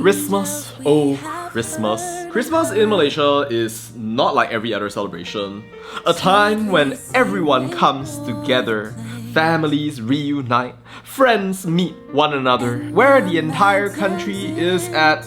Christmas, oh Christmas. Christmas in Malaysia is not like every other celebration. A time when everyone comes together, families reunite, friends meet one another, where the entire country is at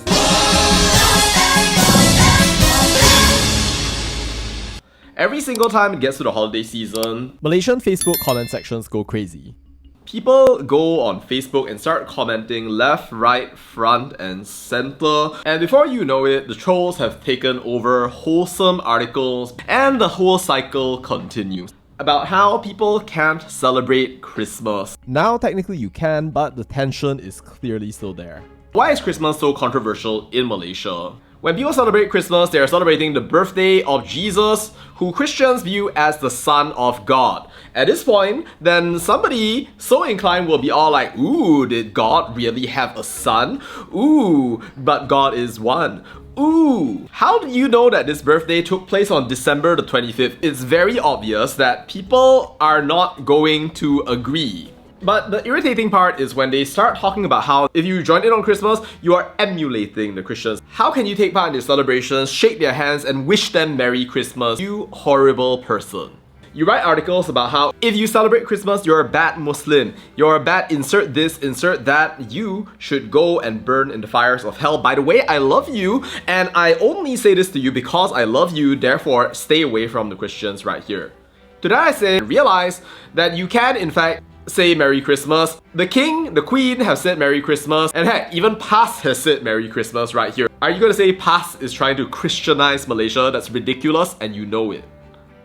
every single time it gets to the holiday season, Malaysian Facebook comment sections go crazy. People go on Facebook and start commenting left, right, front, and center. And before you know it, the trolls have taken over wholesome articles, and the whole cycle continues. About how people can't celebrate Christmas. Now, technically you can, but the tension is clearly still there. Why is Christmas so controversial in Malaysia? When people celebrate Christmas, they are celebrating the birthday of Jesus, who Christians view as the Son of God. At this point, then somebody so inclined will be all like, ooh, did God really have a son? Ooh, but God is one. Ooh, how do you know that this birthday took place on December the 25th? It's very obvious that people are not going to agree. But the irritating part is when they start talking about how if you join in on Christmas, you are emulating the Christians. How can you take part in their celebrations, shake their hands, and wish them Merry Christmas? You horrible person. You write articles about how if you celebrate Christmas, you're a bad Muslim, you're a bad insert this, insert that, you should go and burn in the fires of hell. By the way, I love you, and I only say this to you because I love you, therefore stay away from the Christians right here. To that I say, realize that you can in fact say Merry Christmas. The King, the Queen have said Merry Christmas, and heck, even PAS has said Merry Christmas right here. Are you gonna say PAS is trying to Christianize Malaysia? That's ridiculous, and you know it.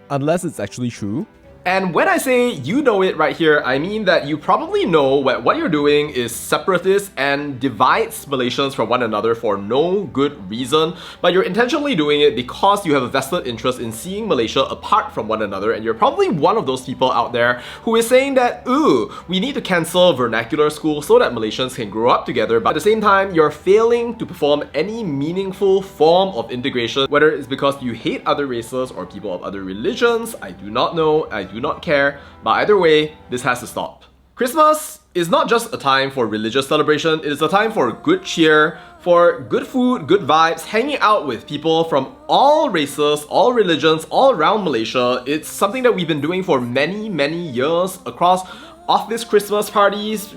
Unless it's actually true. And when I say you know it right here, I mean that you probably know what you're doing is separatist and divides Malaysians from one another for no good reason, but you're intentionally doing it because you have a vested interest in seeing Malaysia apart from one another, and you're probably one of those people out there who is saying that, ooh, we need to cancel vernacular school so that Malaysians can grow up together, but at the same time, you're failing to perform any meaningful form of integration, whether it's because you hate other races or people of other religions. I do not know, I do not care, but either way, this has to stop. Christmas is not just a time for religious celebration, it is a time for good cheer, for good food, good vibes, hanging out with people from all races, all religions, all around Malaysia. It's something that we've been doing for many, many years across office Christmas parties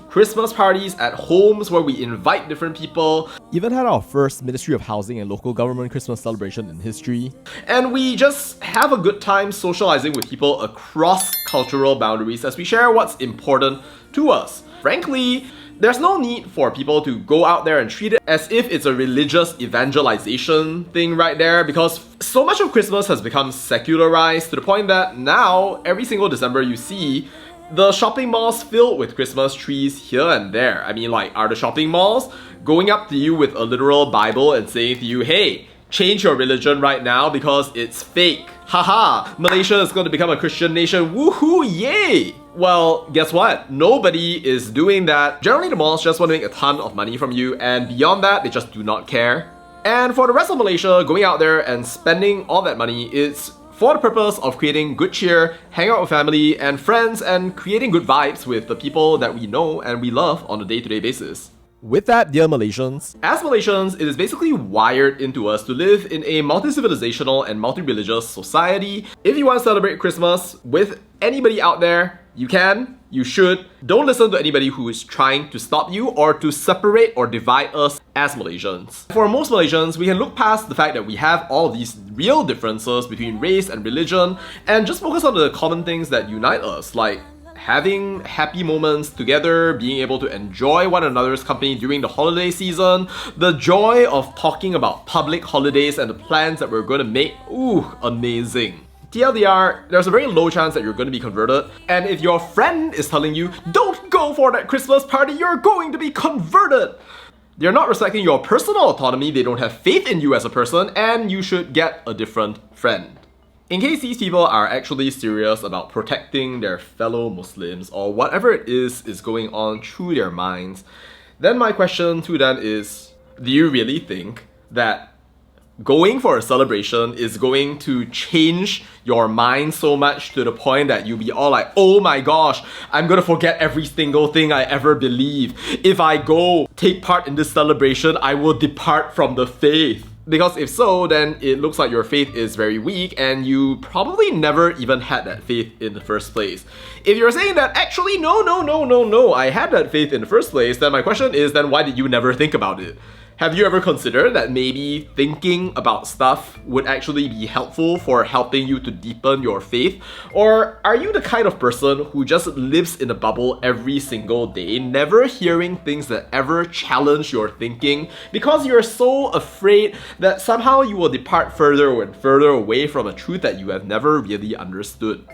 at homes where we invite different people. Even had our first Ministry of Housing and Local Government Christmas celebration in history. And we just have a good time socializing with people across cultural boundaries as we share what's important to us. Frankly, there's no need for people to go out there and treat it as if it's a religious evangelization thing right there, because so much of Christmas has become secularized to the point that now, every single December you see the shopping malls filled with Christmas trees here and there. I mean, like, are the shopping malls going up to you with a literal Bible and saying to you, hey, change your religion right now because it's fake? Haha, Malaysia is going to become a Christian nation, woohoo, yay! Well, guess what? Nobody is doing that. Generally, the malls just want to make a ton of money from you, and beyond that, they just do not care. And for the rest of Malaysia, going out there and spending all that money is for the purpose of creating good cheer, hang out with family and friends, and creating good vibes with the people that we know and we love on a day-to-day basis. With that, dear Malaysians, as Malaysians, it is basically wired into us to live in a multi-civilizational and multi-religious society. If you want to celebrate Christmas with anybody out there, you can, you should. Don't listen to anybody who is trying to stop you or to separate or divide us as Malaysians. For most Malaysians, we can look past the fact that we have all these real differences between race and religion and just focus on the common things that unite us, like having happy moments together, being able to enjoy one another's company during the holiday season, the joy of talking about public holidays and the plans that we're going to make. Ooh, amazing. TLDR, there's a very low chance that you're going to be converted, and if your friend is telling you, don't go for that Christmas party, you're going to be converted, they're not respecting your personal autonomy, they don't have faith in you as a person, and you should get a different friend. In case these people are actually serious about protecting their fellow Muslims or whatever it is going on through their minds, then my question to them is, do you really think that going for a celebration is going to change your mind so much to the point that you'll be all like, oh my gosh, I'm gonna forget every single thing I ever believed. If I go take part in this celebration, I will depart from the faith. Because if so, then it looks like your faith is very weak and you probably never even had that faith in the first place. If you're saying that actually no, I had that faith in the first place, then my question is, then why did you never think about it? Have you ever considered that maybe thinking about stuff would actually be helpful for helping you to deepen your faith? Or are you the kind of person who just lives in a bubble every single day, never hearing things that ever challenge your thinking because you're so afraid that somehow you will depart further and further away from a truth that you have never really understood?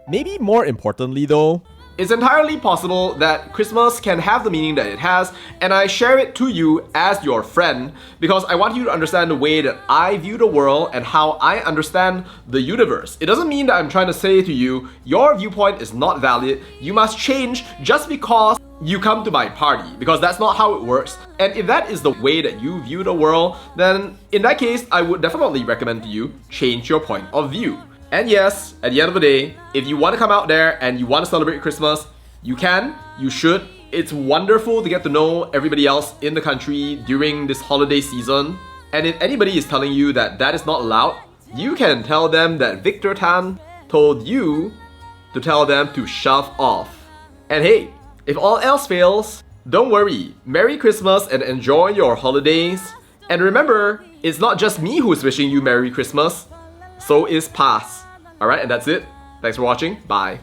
Maybe more importantly though, it's entirely possible that Christmas can have the meaning that it has, and I share it to you as your friend because I want you to understand the way that I view the world and how I understand the universe. It doesn't mean that I'm trying to say to you, your viewpoint is not valid, you must change just because you come to my party, because that's not how it works. And if that is the way that you view the world, then in that case, I would definitely recommend to you change your point of view. And yes, at the end of the day, if you want to come out there and you want to celebrate Christmas, you can, you should. It's wonderful to get to know everybody else in the country during this holiday season. And if anybody is telling you that that is not allowed, you can tell them that Victor Tan told you to tell them to shove off. And hey, if all else fails, don't worry. Merry Christmas and enjoy your holidays. And remember, it's not just me who's wishing you Merry Christmas. So is Pass. Alright, and that's it. Thanks for watching. Bye.